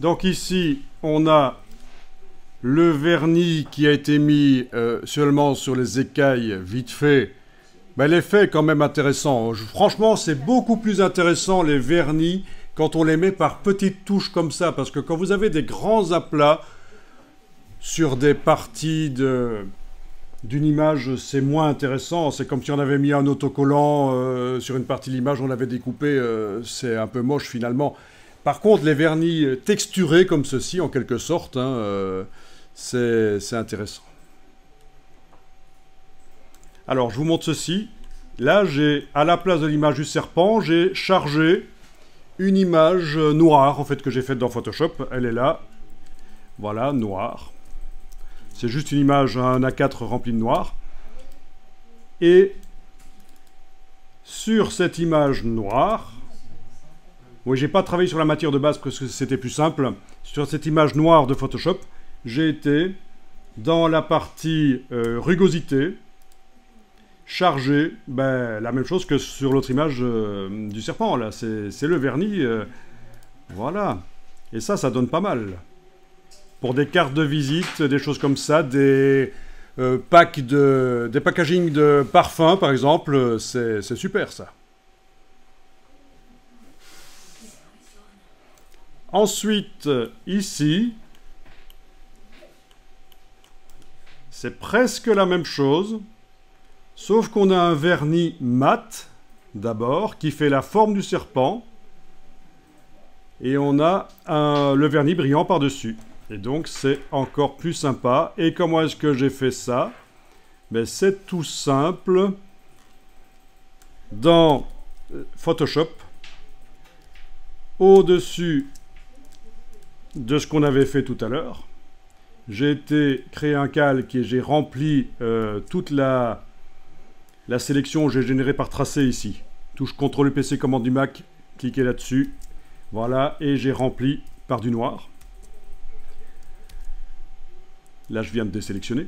Donc ici, on a le vernis qui a été mis seulement sur les écailles, vite fait. Ben, l'effet est quand même intéressant. Franchement, c'est beaucoup plus intéressant les vernis quand on les met par petites touches comme ça. Parce que quand vous avez des grands aplats sur des parties d'une image, c'est moins intéressant. C'est comme si on avait mis un autocollant sur une partie de l'image, on l'avait découpé. C'est un peu moche finalement. Par contre, les vernis texturés comme ceci, en quelque sorte, hein, c'est intéressant. Alors, je vous montre ceci. Là, à la place de l'image du serpent, j'ai chargé une image noire, en fait, que j'ai faite dans Photoshop. Elle est là. Voilà, noire. C'est juste une image, un A4 rempli de noir. Et sur cette image noire, oui, j'ai pas travaillé sur la matière de base parce que c'était plus simple. Sur cette image noire de Photoshop, j'ai été dans la partie rugosité, chargé, ben, la même chose que sur l'autre image du serpent, là. C'est le vernis, voilà. Et ça donne pas mal. Pour des cartes de visite, des choses comme ça, des packaging de parfums, par exemple, c'est super, ça. Ensuite, ici, c'est presque la même chose, sauf qu'on a un vernis mat, d'abord, qui fait la forme du serpent, et on a le vernis brillant par-dessus. Et donc, c'est encore plus sympa. Et comment est-ce que j'ai fait ça? Ben, c'est tout simple. Dans Photoshop, au-dessus de ce qu'on avait fait tout à l'heure, j'ai été créer un calque et j'ai rempli toute la sélection que j'ai générée par tracé ici. Touche CTRL PC commande du Mac, cliquez là-dessus. Voilà, et j'ai rempli par du noir. Là, je viens de désélectionner.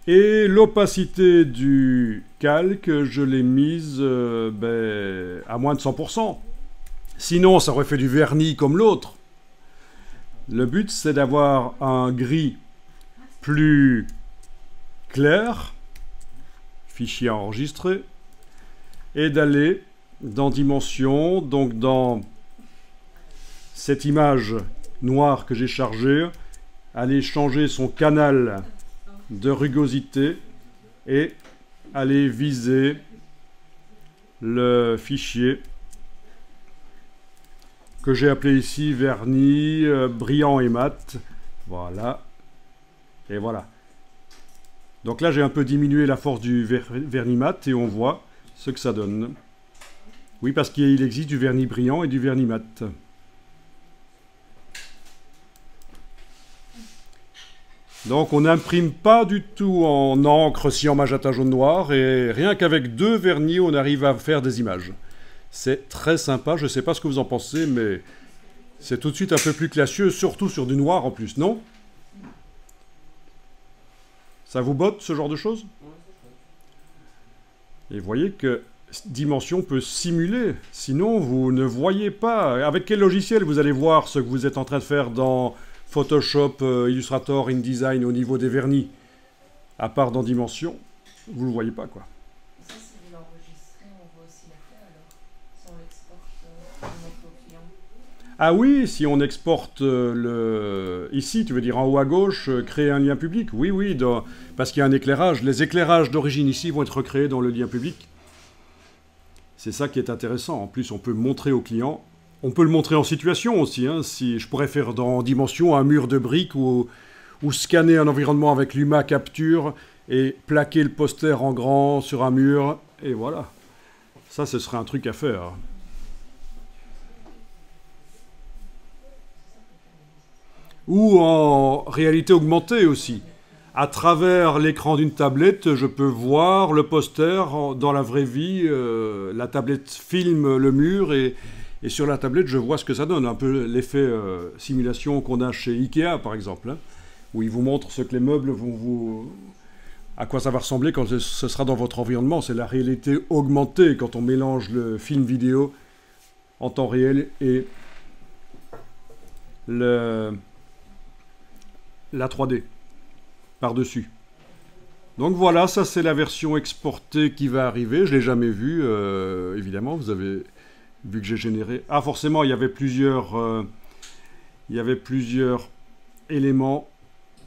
Et l'opacité du calque, je l'ai mise à moins de 100%. Sinon, ça aurait fait du vernis comme l'autre. Le but, c'est d'avoir un gris plus clair, fichier enregistré, et d'aller dans Dimension, donc dans cette image noire que j'ai chargée, aller changer son canal de rugosité et aller viser le fichier que j'ai appelé ici vernis brillant et mat. Voilà. Et voilà. Donc là, j'ai un peu diminué la force du vernis mat et on voit ce que ça donne. Oui, parce qu'il existe du vernis brillant et du vernis mat. Donc on n'imprime pas du tout en encre, si en magenta jaune noir, et rien qu'avec deux vernis, on arrive à faire des images. C'est très sympa, je ne sais pas ce que vous en pensez, mais c'est tout de suite un peu plus classieux, surtout sur du noir en plus, non? Ça vous botte, ce genre de choses? Et vous voyez que Dimension peut simuler, sinon vous ne voyez pas. Avec quel logiciel vous allez voir ce que vous êtes en train de faire dans Photoshop, Illustrator, InDesign au niveau des vernis? À part dans Dimension, vous ne le voyez pas, quoi. Ça, si vous l'enregistrez, on voit aussi l'effet alors, si on l'exporte, on montre au client. Ah oui, si on exporte ici, tu veux dire en haut à gauche, créer un lien public. Oui, oui, parce qu'il y a un éclairage. Les éclairages d'origine ici vont être recréés dans le lien public. C'est ça qui est intéressant. En plus, on peut montrer au client. On peut le montrer en situation aussi. Hein, si je pourrais faire dans Dimension un mur de briques ou scanner un environnement avec Luma Capture et plaquer le poster en grand sur un mur. Et voilà. Ça, ce serait un truc à faire. Ou en réalité augmentée aussi. À travers l'écran d'une tablette, je peux voir le poster dans la vraie vie. La tablette filme le mur et sur la tablette, je vois ce que ça donne. Un peu l'effet simulation qu'on a chez Ikea, par exemple, hein, où il vous montre ce que les meubles à quoi ça va ressembler quand ce sera dans votre environnement. C'est la réalité augmentée quand on mélange le film vidéo en temps réel et la 3D par-dessus. Donc voilà, ça c'est la version exportée qui va arriver. Je ne l'ai jamais vue, évidemment. Vous avez vu que j'ai généré... Ah, forcément, il y avait plusieurs éléments.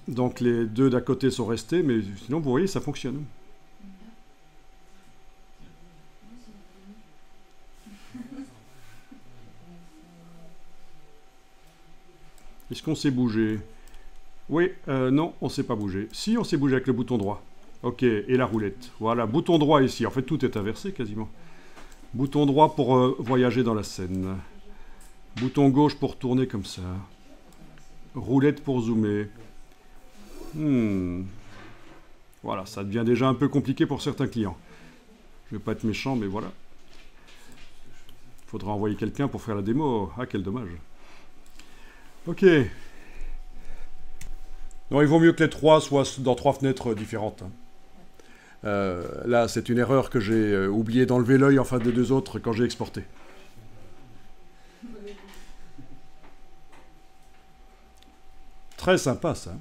Donc les deux d'à côté sont restés, mais sinon, vous voyez, ça fonctionne. Est-ce qu'on s'est bougé? Oui, non, on ne s'est pas bougé. Si, on s'est bougé avec le bouton droit. Ok, et la roulette. Voilà, bouton droit ici. En fait, tout est inversé quasiment. Bouton droit pour voyager dans la scène. Bouton gauche pour tourner comme ça. Roulette pour zoomer. Voilà, ça devient déjà un peu compliqué pour certains clients. Je ne vais pas être méchant, mais voilà. Il faudra envoyer quelqu'un pour faire la démo. Ah, quel dommage. Ok. Non, il vaut mieux que les trois soient dans trois fenêtres différentes. Là, c'est une erreur que j'ai oublié d'enlever l'œil en face des deux autres quand j'ai exporté. Très sympa, ça.